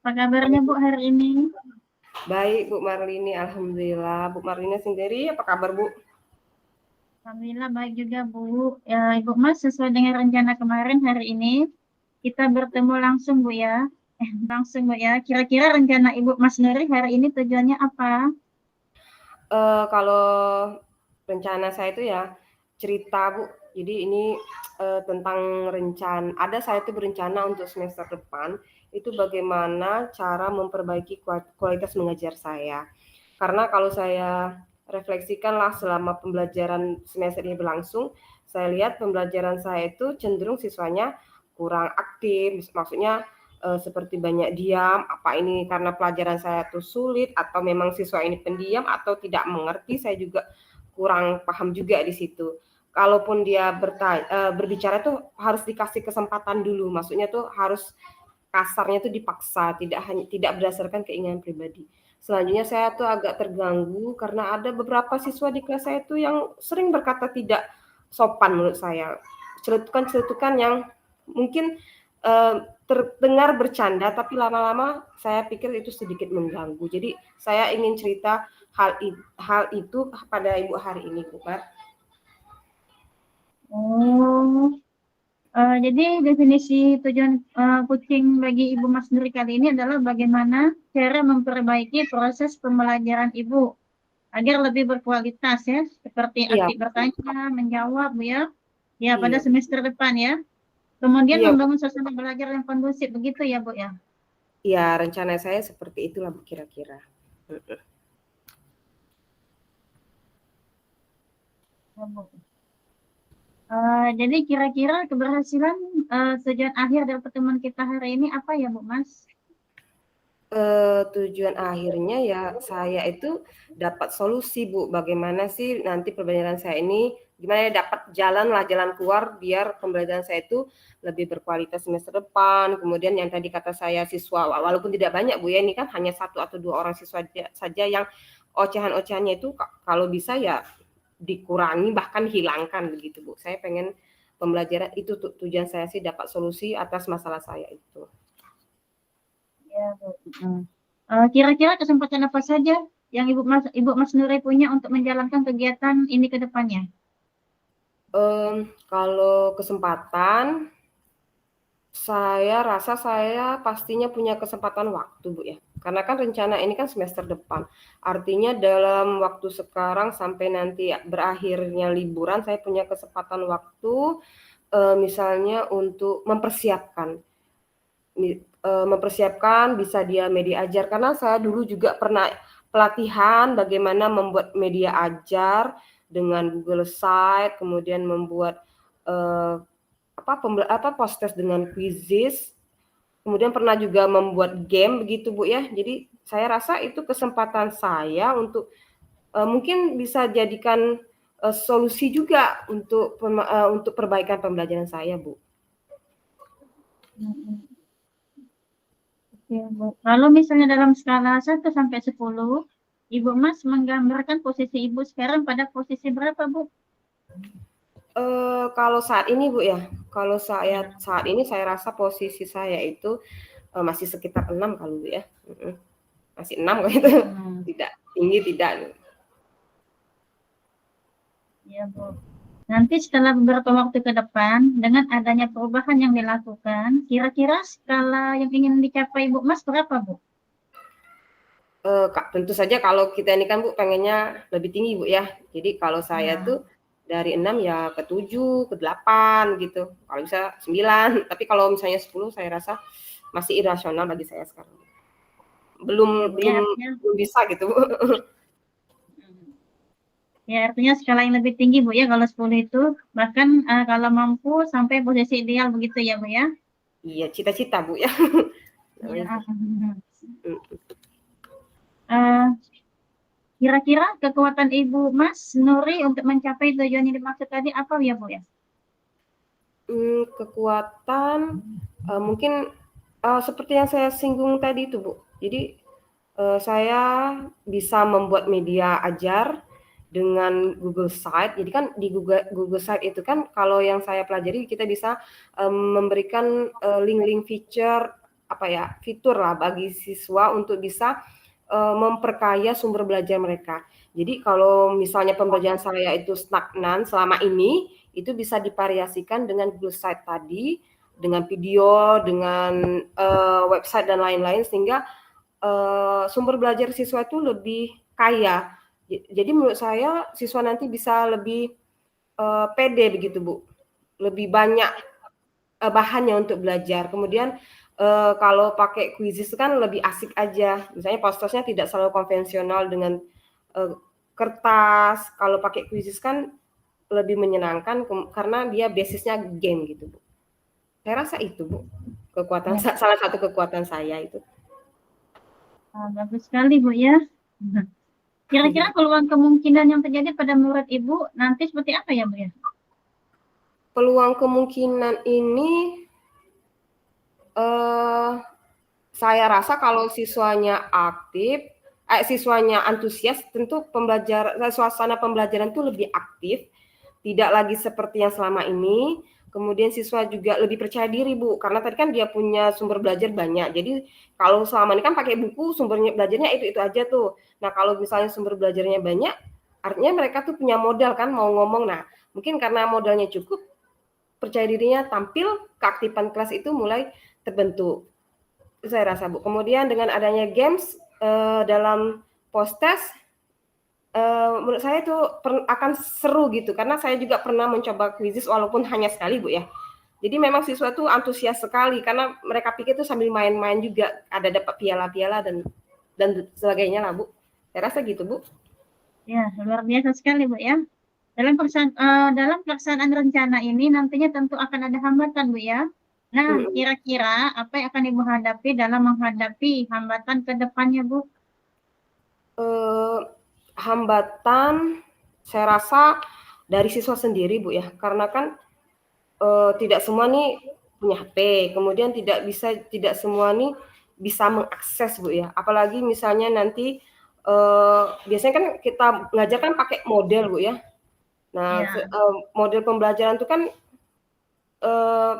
Apa kabarnya Bu hari ini? Baik Bu Marlini, alhamdulillah. Bu Marlini sendiri apa kabar Bu? Alhamdulillah baik juga Bu. Ya, Ibu Mas sesuai dengan rencana kemarin hari ini kita bertemu langsung Bu ya. Langsung Bu ya. Kira-kira rencana Ibu Mas Nuri hari ini tujuannya apa? Kalau rencana saya itu ya cerita Bu. Jadi ini tentang ada saya itu berencana untuk semester depan itu bagaimana cara memperbaiki kualitas mengajar saya. Karena kalau saya refleksikanlah selama pembelajaran semester ini berlangsung, saya lihat pembelajaran saya itu cenderung siswanya kurang aktif, maksudnya seperti banyak diam, apa ini karena pelajaran saya tuh sulit atau memang siswa ini pendiam atau tidak mengerti, saya juga kurang paham juga di situ. Kalaupun dia berbicara tuh harus dikasih kesempatan dulu, maksudnya tuh harus kasarnya tuh dipaksa, tidak berdasarkan keinginan pribadi. Selanjutnya saya tuh agak terganggu karena ada beberapa siswa di kelas saya tuh yang sering berkata tidak sopan menurut saya. Celetukan-celetukan yang mungkin terdengar bercanda tapi lama-lama saya pikir itu sedikit mengganggu. Jadi saya ingin cerita hal itu pada Ibu hari ini, Bu Mar. Oh, jadi definisi tujuan coaching bagi Ibu Mas Nuri kali ini adalah bagaimana cara memperbaiki proses pembelajaran Ibu agar lebih berkualitas ya, seperti Iya, aktif bertanya, menjawab Bu ya. Ya, pada iya, semester depan ya. Kemudian iya, membangun suasana belajar yang kondusif begitu ya, Bu ya. iya, rencana saya seperti itulah Bu kira-kira. Ya, Bu. Jadi kira-kira keberhasilan tujuan akhir dari pertemuan kita hari ini apa ya, Bu Mas? Tujuan akhirnya ya saya itu dapat solusi Bu, bagaimana sih nanti pembelajaran saya ini, gimana ya dapat jalan keluar biar pembelajaran saya itu lebih berkualitas semester depan. Kemudian yang tadi kata saya siswa, walaupun tidak banyak Bu ya, ini kan hanya 1 atau 2 orang siswa saja yang ocehan-ocehannya itu kalau bisa ya dikurangi bahkan hilangkan begitu Bu. Saya pengen pembelajaran itu tujuan saya sih dapat solusi atas masalah saya itu. Ya, Bu. Kira-kira kesempatan apa saja yang Ibu Mas Nuri punya untuk menjalankan kegiatan ini ke depannya? Kalau kesempatan, saya rasa saya pastinya punya kesempatan waktu Bu ya. Karena kan rencana ini kan semester depan. Artinya dalam waktu sekarang sampai nanti berakhirnya liburan saya punya kesempatan waktu misalnya untuk mempersiapkan bisa dia media ajar karena saya dulu juga pernah pelatihan bagaimana membuat media ajar dengan Google Site, kemudian membuat eh, poster dengan quizzes, kemudian pernah juga membuat game begitu Bu ya. Jadi saya rasa itu kesempatan saya untuk mungkin bisa jadikan solusi juga untuk perbaikan pembelajaran saya Bu. Oke, Bu. Kalau misalnya dalam skala 1 sampai 10, Ibu Mas menggambarkan posisi Ibu sekarang pada posisi berapa, Bu? Kalau saat ini Bu ya, kalau saya Ya. saat ini saya rasa posisi saya itu masih sekitar 6 kali Bu ya. Masih 6 gitu. Tidak tinggi tidak. Ya, Bu. Nanti setelah beberapa waktu ke depan, dengan adanya perubahan yang dilakukan, kira-kira skala yang ingin dicapai Ibu Mas berapa, Bu? Tentu saja kalau kita ini kan Bu pengennya lebih tinggi Bu ya. Jadi kalau saya Ya. tuh dari 6 ya ke 7, ke 8 gitu. Kalau bisa 9, tapi kalau misalnya 10 saya rasa masih irasional bagi saya sekarang. Belum Ya, Bu. Ya, belum artinya, belum bisa gitu Bu. ya, artinya skala yang lebih tinggi, Bu, ya, kalau 10 itu. Bahkan kalau mampu sampai posisi ideal begitu ya, Bu, ya? Iya, cita-cita Bu ya. Ya. Eh, Kira-kira kekuatan Ibu Mas Nuri untuk mencapai tujuan yang dimaksud tadi apa ya, Bu ya? Kekuatan mungkin seperti yang saya singgung tadi itu Bu. Jadi saya bisa membuat media ajar dengan Google Site. Jadi kan di Google Site itu kan kalau yang saya pelajari kita bisa memberikan link-link feature fitur lah bagi siswa untuk bisa memperkaya sumber belajar mereka. Jadi kalau misalnya pembelajaran saya itu stagnan selama ini, itu bisa divariasikan dengan Google Site tadi, dengan video, dengan website dan lain-lain, sehingga sumber belajar siswa itu lebih kaya. Jadi menurut saya siswa nanti bisa lebih pede begitu Bu, lebih banyak bahannya untuk belajar. Kemudian kalau pakai quizzes kan lebih asik aja. Misalnya posternya tidak selalu konvensional dengan kertas. Kalau pakai quizzes kan lebih menyenangkan karena dia basisnya game gitu, Bu. Saya rasa itu, Bu. Salah satu kekuatan saya itu. Bagus sekali, Bu ya. Kira-kira peluang kemungkinan yang terjadi pada murid Ibu nanti seperti apa ya, Bu ya? Peluang kemungkinan ini saya rasa kalau siswanya aktif, siswanya antusias, tentu suasana pembelajaran itu lebih aktif, tidak lagi seperti yang selama ini. Kemudian siswa juga lebih percaya diri, Bu, karena tadi kan dia punya sumber belajar banyak. Jadi kalau selama ini kan pakai buku, sumbernya belajarnya itu aja tuh. Nah, kalau misalnya sumber belajarnya banyak, artinya mereka tuh punya modal kan mau ngomong. Nah, mungkin karena modalnya cukup, percaya dirinya tampil, keaktifan kelas itu mulai terbentuk. Itu saya rasa, Bu. Kemudian dengan adanya games dalam post-test, menurut saya itu akan seru gitu, karena saya juga pernah mencoba quizzes walaupun hanya sekali, Bu ya. Jadi memang siswa tuh antusias sekali, karena mereka pikir tuh sambil main-main juga, ada dapat piala-piala dan sebagainya lah, Bu. Saya rasa gitu, Bu. Ya, luar biasa sekali, Bu ya. Dalam pelaksanaan rencana ini nantinya tentu akan ada hambatan, Bu ya. Nah, kira-kira apa yang akan Ibu hadapi dalam menghadapi hambatan ke depannya, Bu? Hambatan saya rasa dari siswa sendiri, Bu ya, karena kan tidak semua nih punya HP, kemudian tidak semua nih bisa mengakses, Bu ya. Apalagi misalnya nanti biasanya kan kita ngajar kan pakai model, Bu ya. Nah, model pembelajaran itu kan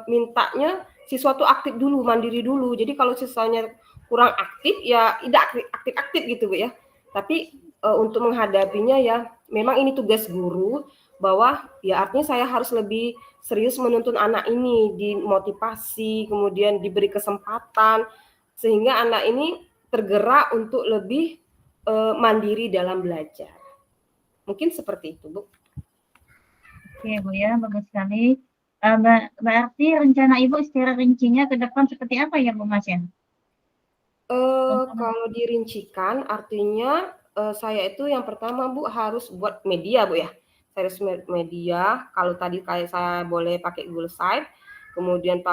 mintanya siswa tuh aktif dulu, mandiri dulu. Jadi kalau siswanya kurang aktif, ya tidak aktif-aktif gitu, Bu ya. Tapi untuk menghadapinya ya memang ini tugas guru, bahwa ya artinya saya harus lebih serius menuntun anak ini, dimotivasi, kemudian diberi kesempatan, sehingga anak ini tergerak untuk lebih mandiri dalam belajar. Mungkin seperti itu, Bu. Oke, Bu ya, bagus sekali. Berarti rencana Ibu secara rincinya ke depan seperti apa ya, Bu Mas ya? Kalau dirincikan artinya saya itu yang pertama, Bu, harus buat media, Bu ya. Saya harus media, kalau tadi kayak saya boleh pakai Google Site, kemudian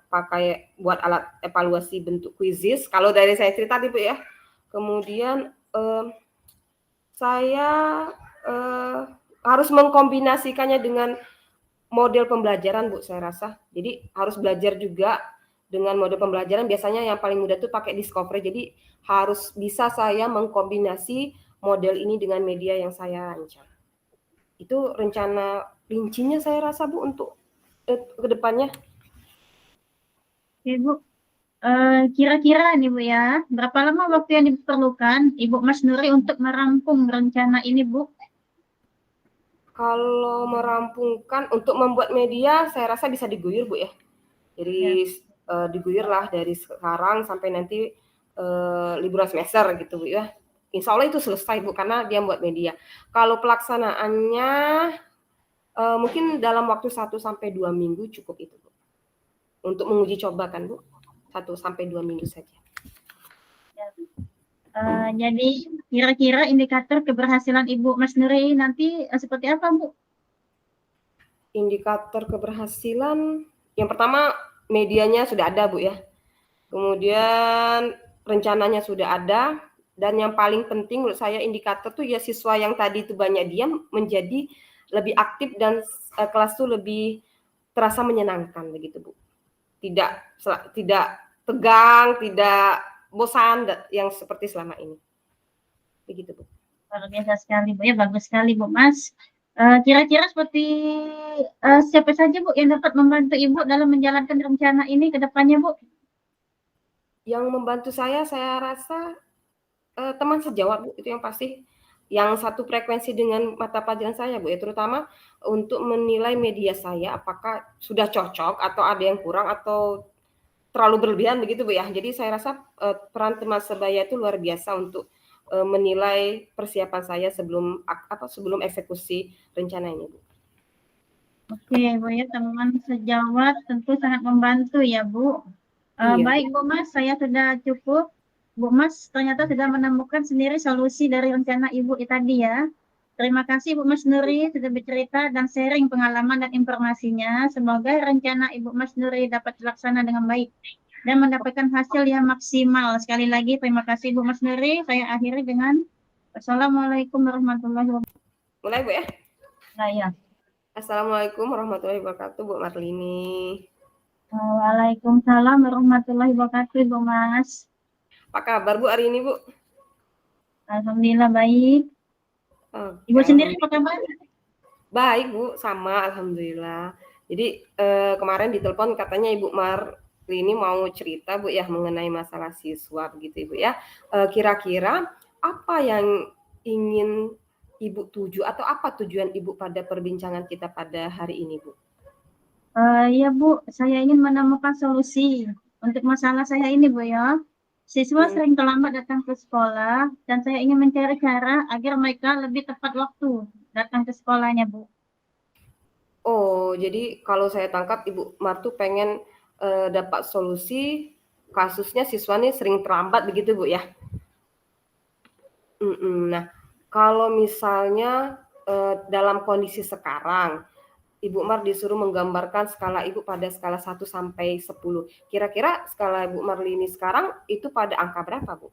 pakai buat alat evaluasi bentuk quizzes, kalau dari saya cerita nih, Bu ya. Kemudian saya harus mengkombinasikannya dengan model pembelajaran, Bu, saya rasa. Jadi harus belajar juga dengan model pembelajaran. Biasanya yang paling mudah tuh pakai Discovery. Jadi harus bisa saya mengkombinasi model ini dengan media yang saya rancang. Itu rencana rincinya saya rasa, Bu, untuk ke depannya. Oke, Bu. Kira-kira nih, Bu ya, berapa lama waktu yang diperlukan Ibu Mas Nuri untuk merampung rencana ini, Bu? Kalau merampungkan untuk membuat media, saya rasa bisa diguyur, Bu ya. Jadi diguyur lah dari sekarang sampai nanti liburan semester gitu, Bu ya. Insya Allah itu selesai, Bu, karena dia buat media. Kalau pelaksanaannya mungkin dalam waktu 1 sampai 2 minggu cukup itu, Bu. Untuk menguji coba kan, Bu. 1 sampai 2 minggu saja. Jadi kira-kira indikator keberhasilan Ibu Mas Nuri nanti seperti apa, Bu? Indikator keberhasilan yang pertama medianya sudah ada, Bu ya. Kemudian rencananya sudah ada, dan yang paling penting menurut saya indikator tuh ya siswa yang tadi itu banyak diam menjadi lebih aktif dan kelas tuh lebih terasa menyenangkan begitu, Bu. Tidak tegang, tidak bosan yang seperti selama ini. Begitu, Bu. Luar biasa sekali, Bu ya, bagus sekali, Bu Mas. Kira-kira seperti siapa saja, Bu, yang dapat membantu Ibu dalam menjalankan rencana ini ke depannya, Bu? Yang membantu saya rasa, teman sejawat, Bu, itu yang pasti. Yang satu frekuensi dengan mata pelajaran saya, Bu, ya, terutama untuk menilai media saya apakah sudah cocok atau ada yang kurang atau terlalu berlebihan begitu, Bu, ya. Jadi saya rasa, peran teman sebaya itu luar biasa untuk, menilai persiapan saya sebelum sebelum eksekusi rencana ini, Bu. Oke, Bu ya, teman sejawat tentu sangat membantu ya, Bu. Iya, Bu. Baik, Bu Mas, saya sudah cukup. Bu Mas ternyata sudah menemukan sendiri solusi dari rencana Ibu tadi ya. Terima kasih Bu Mas Nuri sudah bercerita dan sharing pengalaman dan informasinya. Semoga rencana Ibu Mas Nuri dapat dilaksana dengan baik dan mendapatkan hasil yang maksimal. Sekali lagi terima kasih Bu Mas Nuri. Saya akhiri dengan Wassalamualaikum warahmatullahi wabarakatuh. Mulai, Bu, ya. Nah, ya. Assalamualaikum warahmatullahi wabarakatuh, Bu Marlini. Waalaikumsalam warahmatullahi wabarakatuh, Bu Mas. Apa kabar, Bu, hari ini, Bu? Alhamdulillah baik. Oke, Ibu sendiri apa kabar? baik, Bu, sama alhamdulillah. Jadi, kemarin ditelepon katanya Ibu Marlini mau cerita, Bu, ya, mengenai masalah siswa begitu, Ibu, ya. Kira-kira apa yang ingin Ibu tuju atau apa tujuan Ibu pada perbincangan kita pada hari ini, Bu? Ya Bu, saya ingin menemukan solusi untuk masalah saya ini Bu ya. Siswa sering terlambat datang ke sekolah dan saya ingin mencari cara agar mereka lebih tepat waktu datang ke sekolahnya Bu. Oh, jadi kalau saya tangkap Ibu Martu pengen, dapat solusi kasusnya siswa nih sering terlambat begitu, Bu, ya? Nah, kalau misalnya, dalam kondisi sekarang, Ibu Mar disuruh menggambarkan skala Ibu pada skala 1 sampai 10. Kira-kira skala Ibu Marlini sekarang itu pada angka berapa, Bu?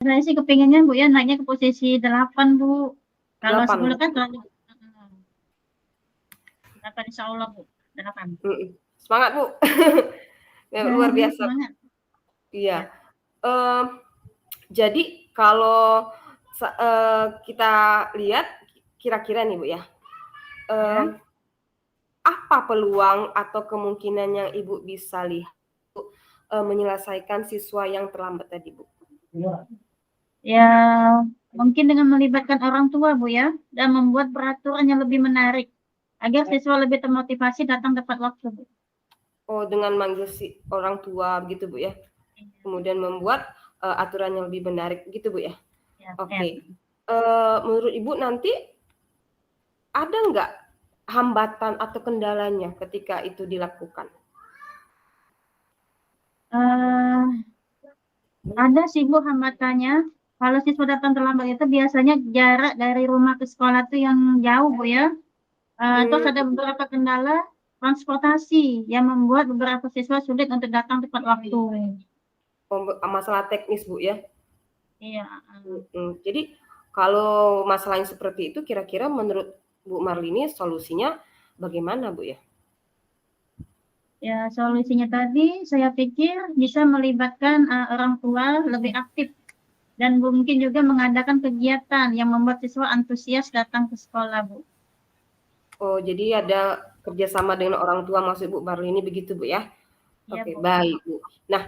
Saya sih kepinginnya Bu ya naiknya ke posisi 8 Bu. Kalau 8, 10 Bu? kan terlalu 8 insya Allah Bu. 8. Semangat, Bu. Ya, luar biasa. Semangat. Iya. Ya. Jadi kalau kita lihat kira-kira nih, Bu, ya. Ya. Apa peluang atau kemungkinan yang Ibu bisa lihat untuk, menyelesaikan siswa yang terlambat tadi, Bu? Ya, mungkin dengan melibatkan orang tua, Bu ya, dan membuat peraturan yang lebih menarik agar siswa lebih termotivasi datang tepat waktu, Bu. Oh, dengan manggil si orang tua gitu, Bu, ya? Kemudian membuat, aturan yang lebih menarik gitu, Bu, ya? Ya, Oke. ya. Menurut Ibu nanti ada nggak hambatan atau kendalanya ketika itu dilakukan? Ada sih Bu hambatannya. Kalau siswa datang terlambat itu biasanya jarak dari rumah ke sekolah itu yang jauh Bu ya. Terus ada beberapa kendala transportasi yang membuat beberapa siswa sulit untuk datang tepat waktu. Masalah teknis, Bu, ya? Iya. Jadi kalau masalah yang seperti itu kira-kira menurut Bu Marlini solusinya bagaimana, Bu, ya? Ya, solusinya tadi saya pikir bisa melibatkan orang tua lebih aktif dan mungkin juga mengadakan kegiatan yang membuat siswa antusias datang ke sekolah, Bu. Oh, jadi ada kerjasama dengan orang tua maksud Bu Marlini begitu, Bu, ya? Iya, Oke, Bu. baik, Bu. Nah,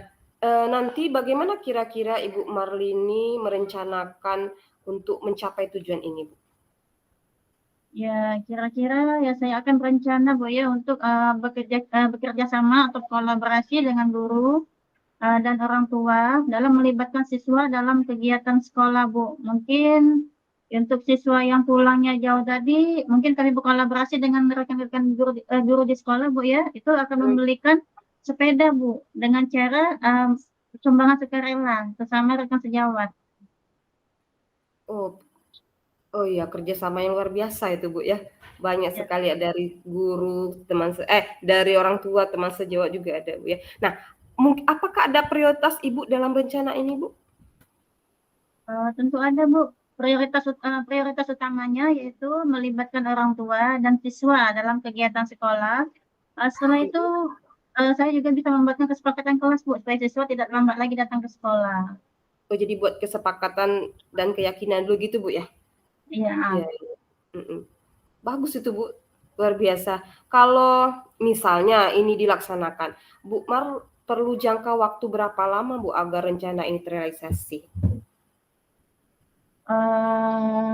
nanti bagaimana kira-kira Ibu Marlini merencanakan untuk mencapai tujuan ini, Bu? Ya, kira-kira ya saya akan berencana Bu ya untuk bekerja sama atau kolaborasi dengan guru dan orang tua dalam melibatkan siswa dalam kegiatan sekolah Bu. Mungkin untuk siswa yang pulangnya jauh tadi, mungkin kami berkolaborasi dengan rekan-rekan guru di sekolah Bu ya. Itu akan membelikan sepeda Bu dengan cara sumbangan sukarela bersama rekan sejawat. Oh, oh iya, kerjasama yang luar biasa itu, Bu, ya. Banyak Ya. sekali ya dari guru, dari orang tua, teman sejawat juga ada, Bu, ya. Nah, apakah ada prioritas Ibu dalam rencana ini, Bu? Tentu ada Bu. Prioritas utamanya yaitu melibatkan orang tua dan siswa dalam kegiatan sekolah. Setelah itu saya juga bisa membuatkan kesepakatan kelas Bu supaya siswa tidak lambat lagi datang ke sekolah. Oh, jadi buat kesepakatan dan keyakinan dulu gitu, Bu, ya? Iya. Iya, bagus itu, Bu, luar biasa. Kalau misalnya ini dilaksanakan, Bu Mar perlu jangka waktu berapa lama Bu agar rencana ini terrealisasi?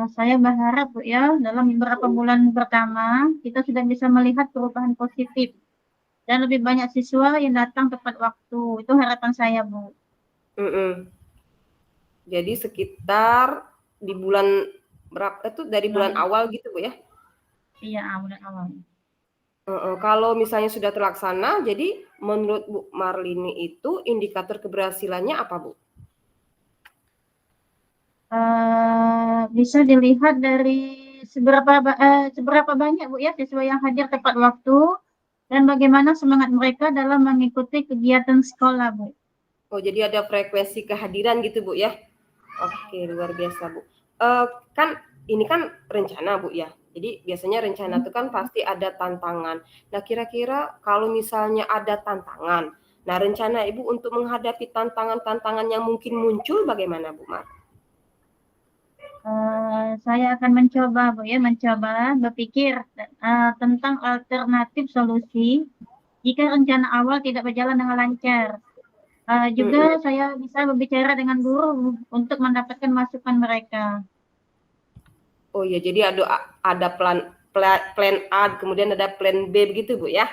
Saya berharap Bu ya dalam beberapa bulan pertama kita sudah bisa melihat perubahan positif dan lebih banyak siswa yang datang tepat waktu. Itu harapan saya Bu. Mm-mm. Jadi sekitar di bulan berapa itu dari bulan Bulan, awal gitu Bu ya? iya bulan awal. Kalau misalnya sudah terlaksana, jadi menurut Bu Marlini itu indikator keberhasilannya apa Bu? Bisa dilihat dari seberapa banyak Bu ya siswa yang hadir tepat waktu dan bagaimana semangat mereka dalam mengikuti kegiatan sekolah Bu. Oh jadi ada frekuensi kehadiran gitu Bu ya? Oke, luar biasa, Bu. Kan ini kan rencana, Bu, ya. Jadi biasanya rencana itu kan pasti ada tantangan. Nah, kira-kira kalau misalnya ada tantangan, nah rencana Ibu untuk menghadapi tantangan-tantangan yang mungkin muncul bagaimana, Bu Mar? Saya akan mencoba Bu ya, mencoba berpikir tentang alternatif solusi jika rencana awal tidak berjalan dengan lancar. Juga Mhm. saya bisa berbicara dengan guru untuk mendapatkan masukan mereka. Oh ya, jadi ada plan A, kemudian ada plan B begitu, Bu, ya?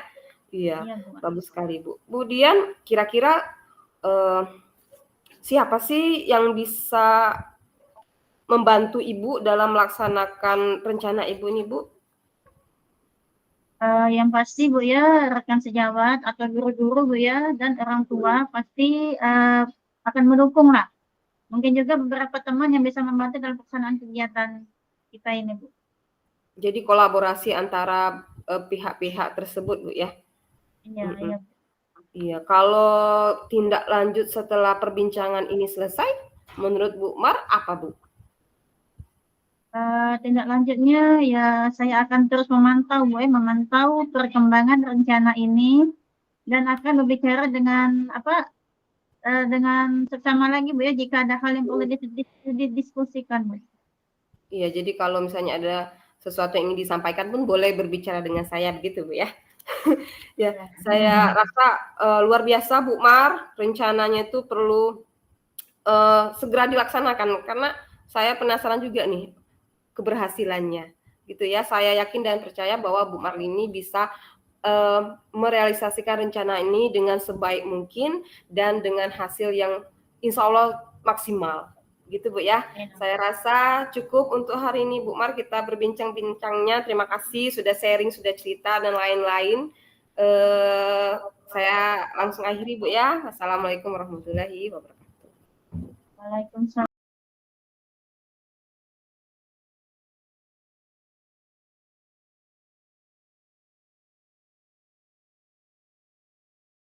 Iya, Iya Bu. bagus sekali, Bu. Kemudian kira-kira, eee, siapa sih yang bisa membantu Ibu dalam melaksanakan rencana Ibu ini, Bu? Yang pasti Bu ya, rekan sejawat atau guru-guru Bu ya, dan orang tua pasti akan mendukung lah. Mungkin juga beberapa teman yang bisa membantu dalam pelaksanaan kegiatan kita ini Bu. Jadi kolaborasi antara, pihak-pihak tersebut, Bu, ya? Iya, Mhm. iya. Iya, kalau tindak lanjut setelah perbincangan ini selesai, menurut Bu Mar apa, Bu? Tindak lanjutnya ya saya akan terus memantau Bu ya, memantau perkembangan rencana ini dan akan berbicara dengan apa dengan seksama lagi Bu ya jika ada hal yang perlu didiskusikan Bu. Iya, jadi kalau misalnya ada sesuatu yang ingin disampaikan pun boleh berbicara dengan saya begitu, Bu, ya? Ya, Ya. saya rasa, luar biasa Bu Mar, rencananya itu perlu, segera dilaksanakan karena saya penasaran juga nih keberhasilannya, gitu ya. Saya yakin dan percaya bahwa Bu Marlini bisa, merealisasikan rencana ini dengan sebaik mungkin dan dengan hasil yang insya Allah maksimal, gitu Bu ya. Ya. Saya rasa cukup untuk hari ini Bu Mar, kita berbincang-bincangnya. Terima kasih sudah sharing, sudah cerita dan lain-lain. Saya langsung akhiri Bu ya. Assalamualaikum warahmatullahi wabarakatuh. Waalaikumsalam.